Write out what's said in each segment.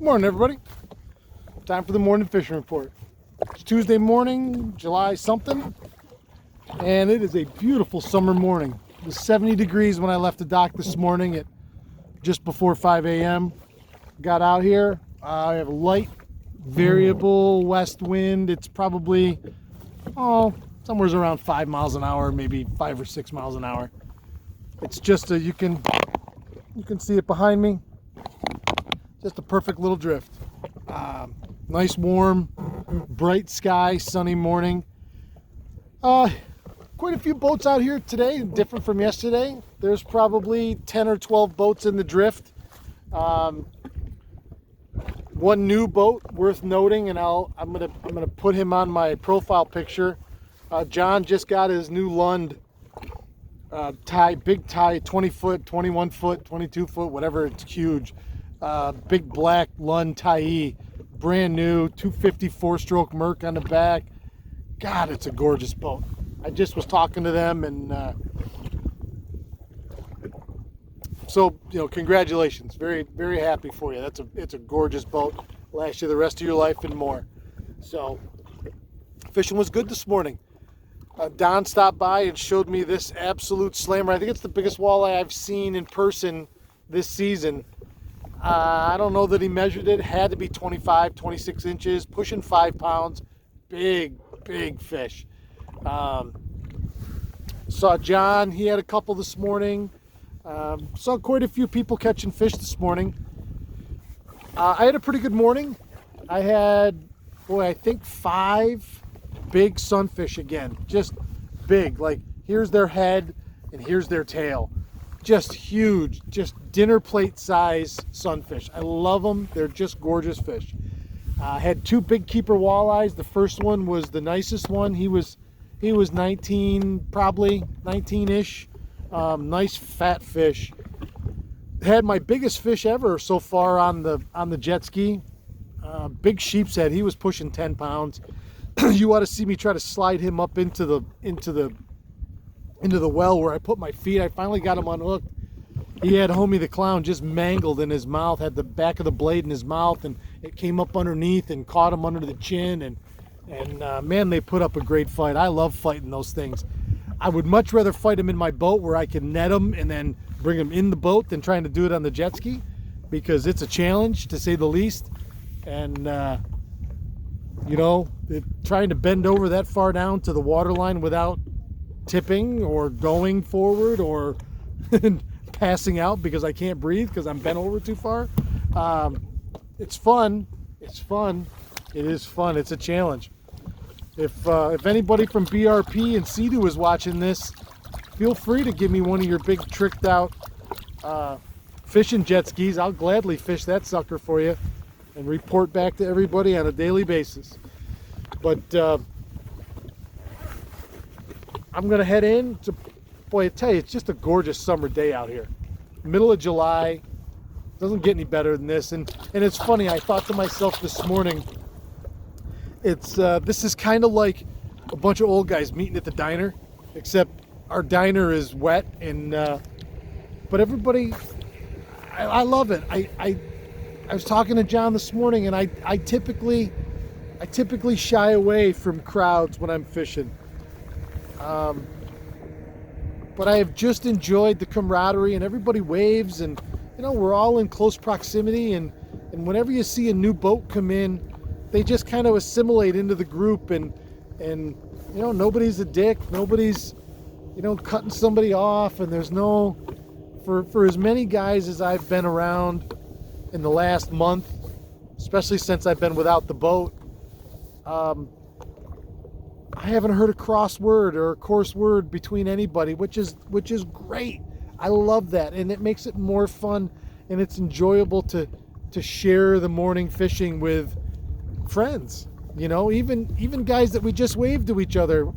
Morning, everybody. Time for the morning fishing report. It's Tuesday morning, July something, and it is a beautiful summer morning. It was 70 degrees when I left the dock this morning at just before 5 a.m. Got out here. I have a light variable west wind. It's probably somewhere around 5 miles an hour, maybe 5 or 6 miles an hour. It's just you can see it behind me. Just a perfect little drift. Nice warm, bright sky, sunny morning. Quite a few boats out here today, different from yesterday. There's probably 10 or 12 boats in the drift. One new boat worth noting, and I'm gonna put him on my profile picture. John just got his new Lund big tie, 20 foot, 21 foot, 22 foot, whatever. It's huge. Big black Lund tie, brand new, 250 4-stroke Merc on the back. God, it's a gorgeous boat. I just was talking to them, and so congratulations. Very, very happy for you. It's a gorgeous boat. Last you the rest of your life and more. So fishing was good this morning. Don stopped by and showed me this absolute slammer. I think it's the biggest walleye I've seen in person this season. I don't know that he measured it. Had to be 25, 26 inches, pushing 5 pounds. Big, big fish. Saw John. He had a couple this morning. Saw quite a few people catching fish this morning. I had a pretty good morning. I had, I think 5 big sunfish again. Just big. Like, here's their head and here's their tail. Just huge, just dinner plate size sunfish. I love them. They're just gorgeous fish. Had 2 big keeper walleyes. The first one was the nicest one. He was 19, probably 19-ish. Nice fat fish. Had my biggest fish ever so far on the jet ski. Big sheep's head. He was pushing 10 pounds. You ought to see me try to slide him up into the well where I put my feet. I finally got him unhooked. He had Homie the Clown just mangled in his mouth, had the back of the blade in his mouth, and it came up underneath and caught him under the chin. And man, they put up a great fight. I love fighting those things. I would much rather fight them in my boat where I can net them and then bring them in the boat than trying to do it on the jet ski, because it's a challenge to say the least. And trying to bend over that far down to the water line without tipping or going forward or passing out because I can't breathe because I'm bent over too far. It's fun. It's fun. It is fun. It's a challenge. If anybody from BRP and Sea-Doo is watching this, feel free to give me one of your big tricked out fishing jet skis. I'll gladly fish that sucker for you and report back to everybody on a daily basis. But I'm gonna head in to, I tell you, it's just a gorgeous summer day out here. Middle of July, doesn't get any better than this. And it's funny, I thought to myself this morning, this is kind of like a bunch of old guys meeting at the diner, except our diner is wet. And but everybody, I love it. I was talking to John this morning, and I typically shy away from crowds when I'm fishing. But I have just enjoyed the camaraderie, and everybody waves, and we're all in close proximity, and whenever you see a new boat come in, they just kind of assimilate into the group, and nobody's a dick, nobody's cutting somebody off, and there's no, for as many guys as I've been around in the last month, especially since I've been without the boat, I haven't heard a cross word or a coarse word between anybody, which is great. I love that, and it makes it more fun, and it's enjoyable to share the morning fishing with friends. Even guys that we just waved to each other.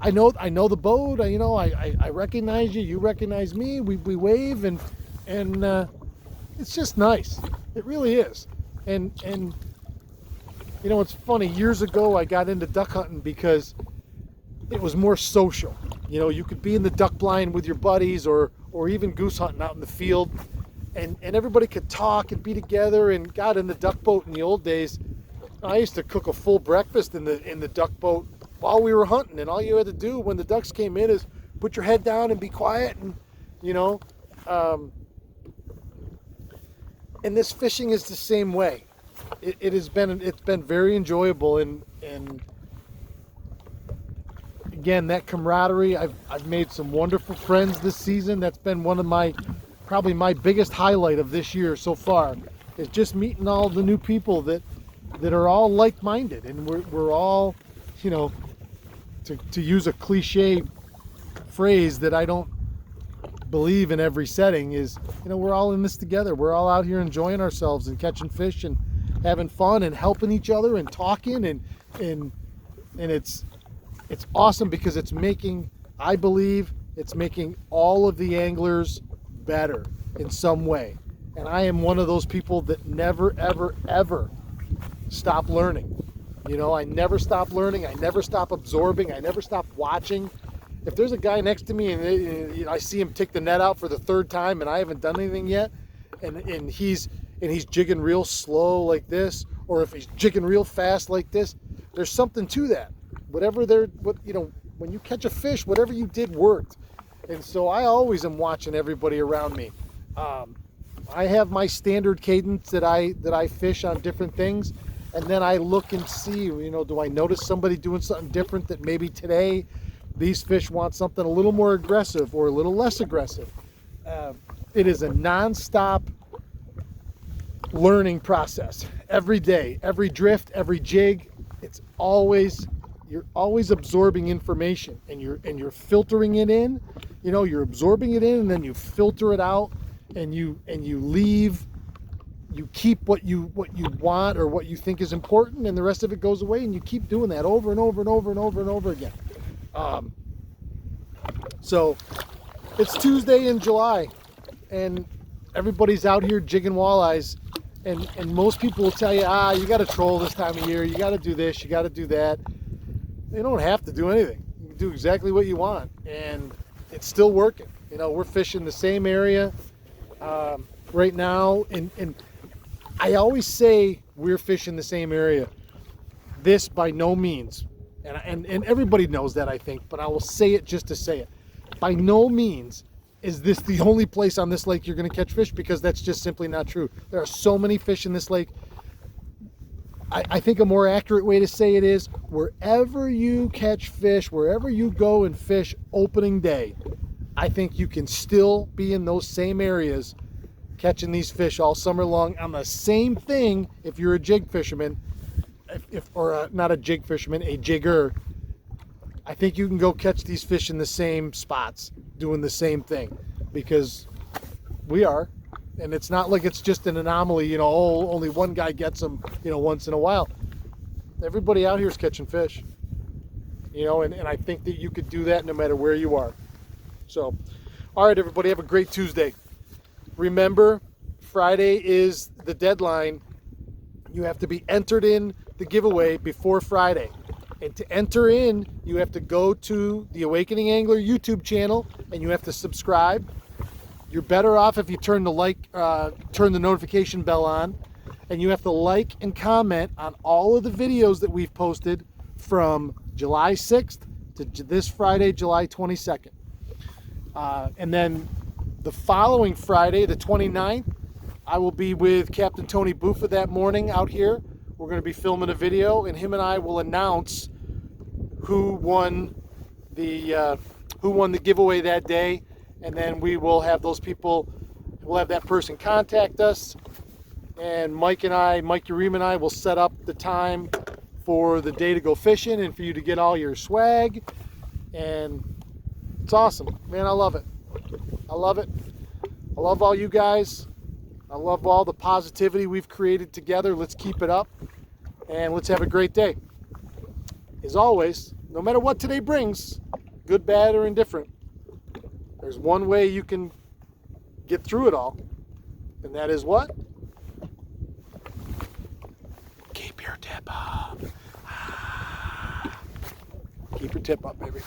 I know the boat. I recognize you. You recognize me. We wave, and it's just nice. It really is. And it's funny, years ago I got into duck hunting because it was more social. You could be in the duck blind with your buddies or even goose hunting out in the field. and everybody could talk and be together. And God, in the duck boat in the old days, I used to cook a full breakfast in the duck boat while we were hunting, and all you had to do when the ducks came in is put your head down and be quiet, and you know. And this fishing is the same way. It's been very enjoyable, and again, that camaraderie. I've made some wonderful friends this season. That's been one of probably my biggest highlight of this year so far, is just meeting all the new people that are all like-minded, and we're all, you know, to use a cliche phrase that I don't believe in every setting, is, you know, we're all in this together. We're all out here enjoying ourselves and catching fish and having fun and helping each other and talking, and it's awesome, because it's making, I believe it's making all of the anglers better in some way. And I am one of those people that never ever ever stop learning. You know, I never stop learning, I never stop absorbing, I never stop watching. If there's a guy next to me and I see him take the net out for the third time and I haven't done anything yet, and he's jigging real slow like this, or if he's jigging real fast like this, there's something to that. You know, when you catch a fish, whatever you did worked. And so I always am watching everybody around me. I have my standard cadence that I fish on different things, and then I look and see, you know, do I notice somebody doing something different that maybe today these fish want something a little more aggressive or a little less aggressive. It is a non-stop learning process every day, every drift, every jig. You're always absorbing information, and you're filtering it in. You know, you're absorbing it in, and then you filter it out, and you leave. You keep what you want or what you think is important, and the rest of it goes away, and you keep doing that over and over and over and over and over again. So it's Tuesday in July, and everybody's out here jigging walleyes, and most people will tell you, you got to troll this time of year, you got to do this, you got to do that. You don't have to do anything. You can do exactly what you want, and it's still working. You know, we're fishing the same area right now, and I always say we're fishing the same area. This by no means, and everybody knows that, I think, but I will say it just to say it. By no means is this the only place on this lake you're going to catch fish, because that's just simply not true. There are so many fish in this lake. I think a more accurate way to say it is, wherever you catch fish, wherever you go and fish opening day, I think you can still be in those same areas catching these fish all summer long on the same thing. If you're a jig fisherman, not a jig fisherman, a jigger, I think you can go catch these fish in the same spots doing the same thing, because we are. And it's not like it's just an anomaly, you know, only one guy gets them, you know, once in a while. Everybody out here is catching fish, you know, and I think that you could do that no matter where you are. So, all right, everybody, have a great Tuesday. Remember, Friday is the deadline. You have to be entered in the giveaway before Friday. And to enter in, you have to go to the Awakening Angler YouTube channel, and you have to subscribe. You're better off if you turn the notification bell on, and you have to like and comment on all of the videos that we've posted from July 6th to this Friday, July 22nd. And then the following Friday, the 29th, I will be with Captain Tony Buffa that morning out here. We're going to be filming a video, and him and I will announce who won the giveaway that day. And then we will have those people, we'll have that person contact us, and Mike Ureem and I will set up the time for the day to go fishing and for you to get all your swag. And it's awesome, man. I love it. I love it. I love all you guys. I love all the positivity we've created together. Let's keep it up, and let's have a great day. As always, no matter what today brings, good, bad, or indifferent, there's one way you can get through it all, and that is what? Keep your tip up. Keep your tip up, baby.